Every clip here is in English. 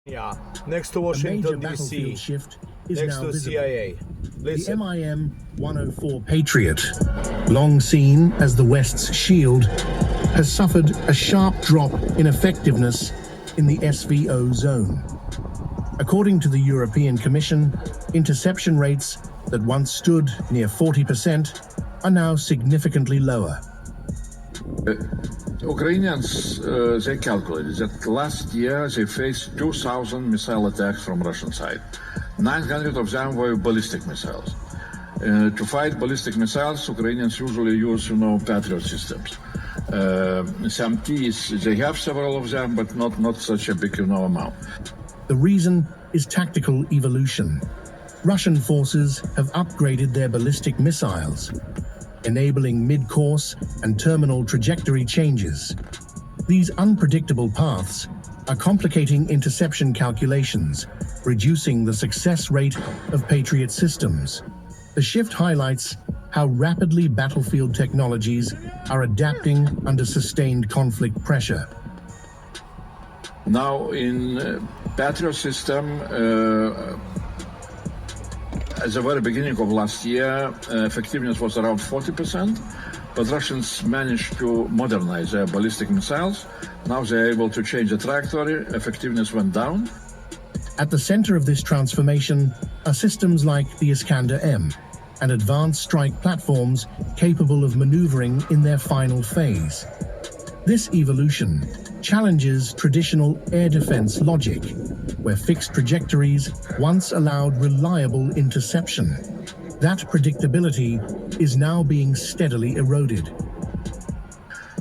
Yeah, next to A Washington, major battlefield D.C., shift is next now to visible. CIA. The Listen. MIM-104 Patriot, long seen as the West's shield, has suffered a sharp drop in effectiveness in the SVO zone. According to the European Commission, interception rates that once stood near 40% are now significantly lower. Ukrainians, they calculated that last year they faced 2,000 missile attacks from Russian side. 900 of them were ballistic missiles. To fight ballistic missiles, Ukrainians usually use, Patriot systems. Some keys, they have several of them, but not such a big, amount. The reason is tactical evolution. Russian forces have upgraded their ballistic missiles, enabling mid-course and terminal trajectory changes. These unpredictable paths are complicating interception calculations, reducing the success rate of Patriot systems. The shift highlights how rapidly battlefield technologies are adapting under sustained conflict pressure. Now, in Patriot system, at the very beginning of last year, effectiveness was around 40%, but Russians managed to modernize their ballistic missiles. Now they're able to change the trajectory, effectiveness went down. At the center of this transformation are systems like the Iskander-M and advanced strike platforms capable of maneuvering in their final phase. This evolution challenges traditional air defense logic, where fixed trajectories once allowed reliable interception. That predictability is now being steadily eroded.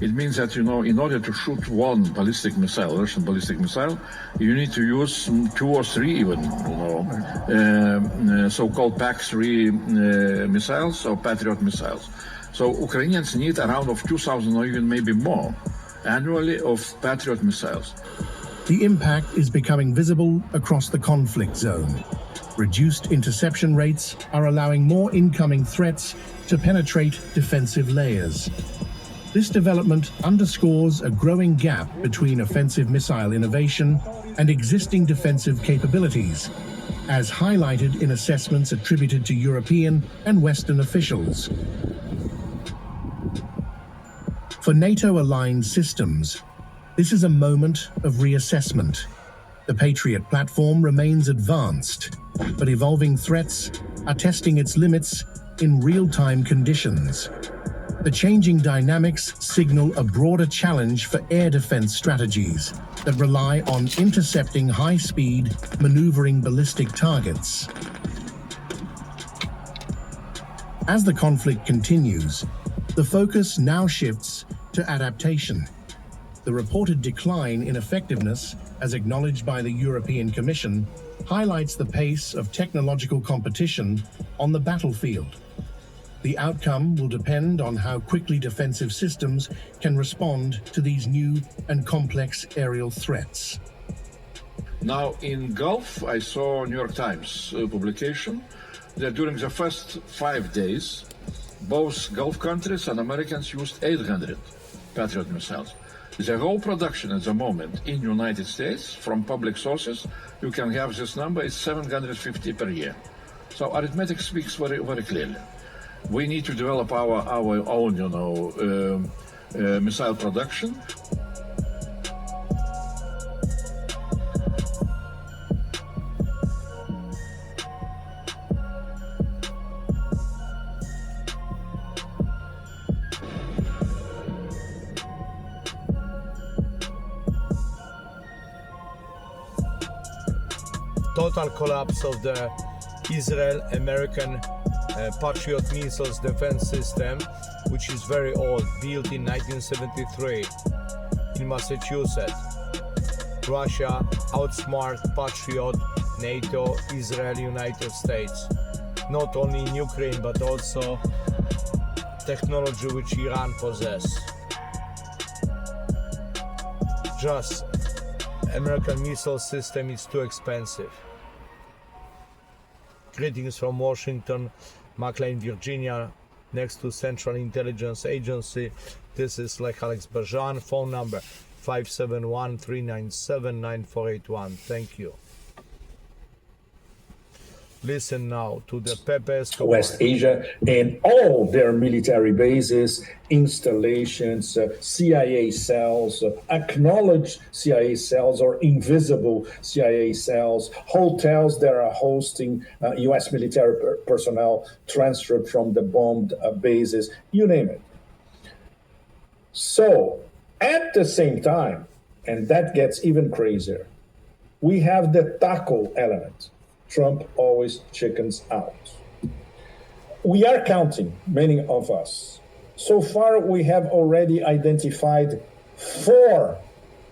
It means that, in order to shoot one ballistic missile, Russian ballistic missile, you need to use 2 or 3 even, so-called PAC-3 missiles or Patriot missiles. So Ukrainians need around of 2,000 or even maybe more annually of Patriot missiles. The impact is becoming visible across the conflict zone. Reduced interception rates are allowing more incoming threats to penetrate defensive layers. This development underscores a growing gap between offensive missile innovation and existing defensive capabilities, as highlighted in assessments attributed to European and Western officials. For NATO-aligned systems, this is a moment of reassessment. The Patriot platform remains advanced, but evolving threats are testing its limits in real-time conditions. The changing dynamics signal a broader challenge for air defense strategies that rely on intercepting high-speed, maneuvering ballistic targets. As the conflict continues, the focus now shifts to adaptation. The reported decline in effectiveness, as acknowledged by the European Commission, highlights the pace of technological competition on the battlefield. The outcome will depend on how quickly defensive systems can respond to these new and complex aerial threats. Now, in Gulf, I saw New York Times publication that during the first 5 days, both Gulf countries and Americans used 800 Patriot missiles. The whole production at the moment in the United States, from public sources, you can have this number, is 750 per year. So arithmetic speaks very, very clearly. We need to develop our own, missile production. Total collapse of the Israel-American Patriot missiles defense system, which is very old, built in 1973 in Massachusetts. Russia outsmart Patriot, NATO, Israel, United States. Not only in Ukraine, but also technology which Iran possesses. Just American missile system is too expensive. Greetings from Washington, McLean, Virginia, next to Central Intelligence Agency. This is Lech Alex Berjan, phone number 571-397-9481. Thank you. Listen now to the Pepe Escobar. West Asia and all their military bases, installations, CIA cells, acknowledged CIA cells or invisible CIA cells, hotels that are hosting U.S. military personnel transferred from the bombed bases, you name it. So at the same time, and that gets even crazier, we have the taco element. Trump always chickens out. We are counting, many of us. So far, we have already identified 4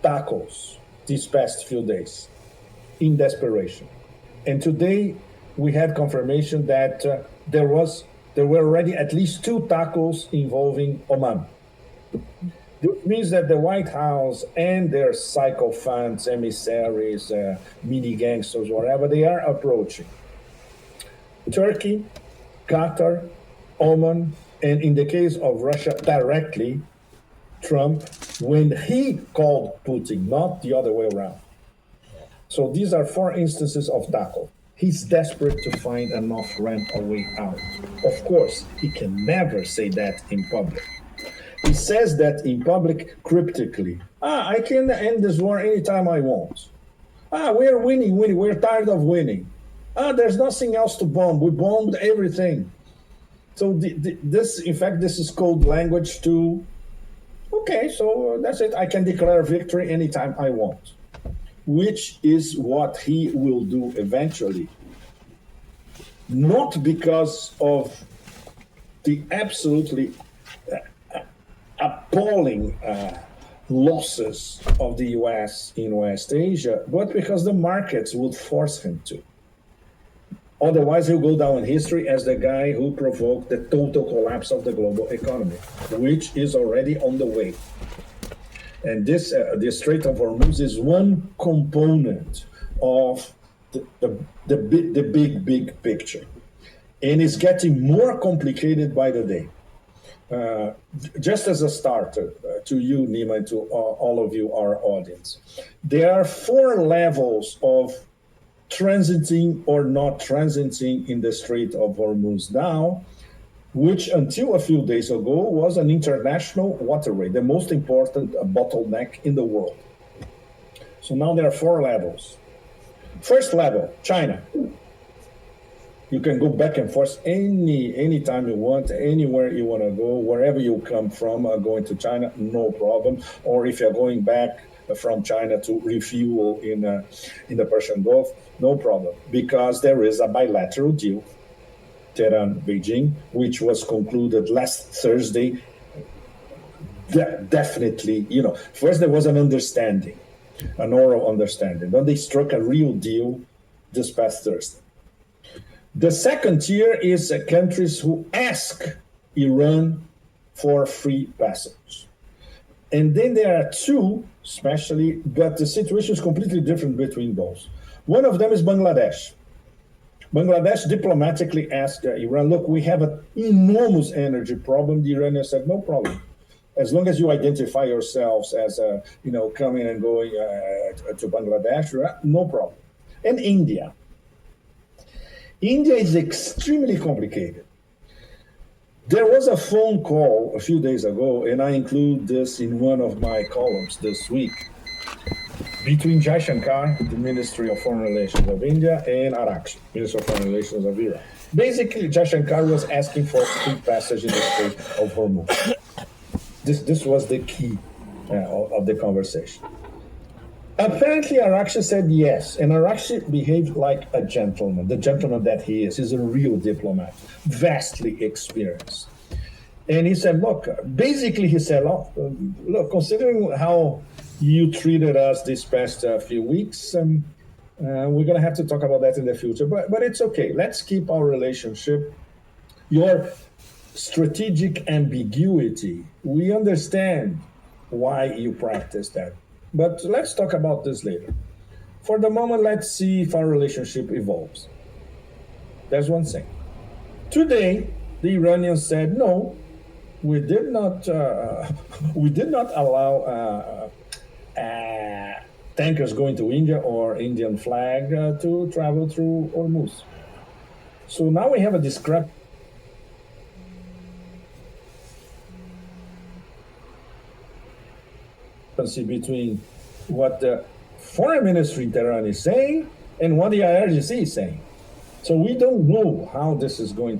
tacos these past few days in desperation. And today, we had confirmation that there were already at least 2 tacos involving Oman. This means that the White House and their sycophants, emissaries, mini gangsters, whatever, they are approaching Turkey, Qatar, Oman, and in the case of Russia, directly Trump, when he called Putin, not the other way around. So these are 4 instances of taco. He's desperate to find an off-ramp or way out. Of course, he can never say that in public. He says that in public cryptically. I can end this war anytime I want. We're winning. We're tired of winning. There's nothing else to bomb. We bombed everything. So this is code language to, okay, so that's it. I can declare victory anytime I want, which is what he will do eventually. Not because of the absolutely appalling losses of the U.S. in West Asia, but because the markets would force him to. Otherwise, he'll go down in history as the guy who provoked the total collapse of the global economy, which is already on the way. And this, the Strait of Hormuz is one component of the big picture. And it's getting more complicated by the day. Just as a starter, to you, Nima, and to all of you, our audience, there are 4 levels of transiting or not transiting in the Strait of Hormuz now, which until a few days ago was an international waterway, the most important bottleneck in the world. So now there are 4 levels. First level, China. You can go back and forth anytime you want, anywhere you want to go, wherever you come from, going to China, no problem. Or if you're going back from China to refuel in the Persian Gulf, no problem, because there is a bilateral deal, Tehran, Beijing, which was concluded last Thursday. Definitely, first there was an understanding, an oral understanding. Then they struck a real deal this past Thursday. The second tier is countries who ask Iran for free passage. And then there are 2, especially, but the situation is completely different between those. One of them is Bangladesh. Bangladesh diplomatically asked Iran, look, we have an enormous energy problem. The Iranians said, no problem. As long as you identify yourselves as, coming and going to Bangladesh, no problem. And India. India is extremely complicated. There was a phone call a few days ago, and I include this in one of my columns this week, between Jaishankar, the Ministry of Foreign Relations of India, and Arakshi, Minister of Foreign Relations of Iran. Basically, Jaishankar was asking for free passage in the Strait of Hormuz. This was the key of the conversation. Apparently, Arakshi said yes, and Arakshi behaved like a gentleman, the gentleman that he is. He's a real diplomat, vastly experienced. And he said, look, considering how you treated us these past few weeks, we're going to have to talk about that in the future. But it's okay. Let's keep our relationship. Your strategic ambiguity, we understand why you practice that. But let's talk about this later. For the moment, let's see if our relationship evolves. There's one thing. Today, the Iranians said, no, we did not allow tankers going to India or Indian flag to travel through Hormuz. So now we have a discrepancy between what the foreign ministry in Tehran is saying and what the IRGC is saying. So we don't know how this is going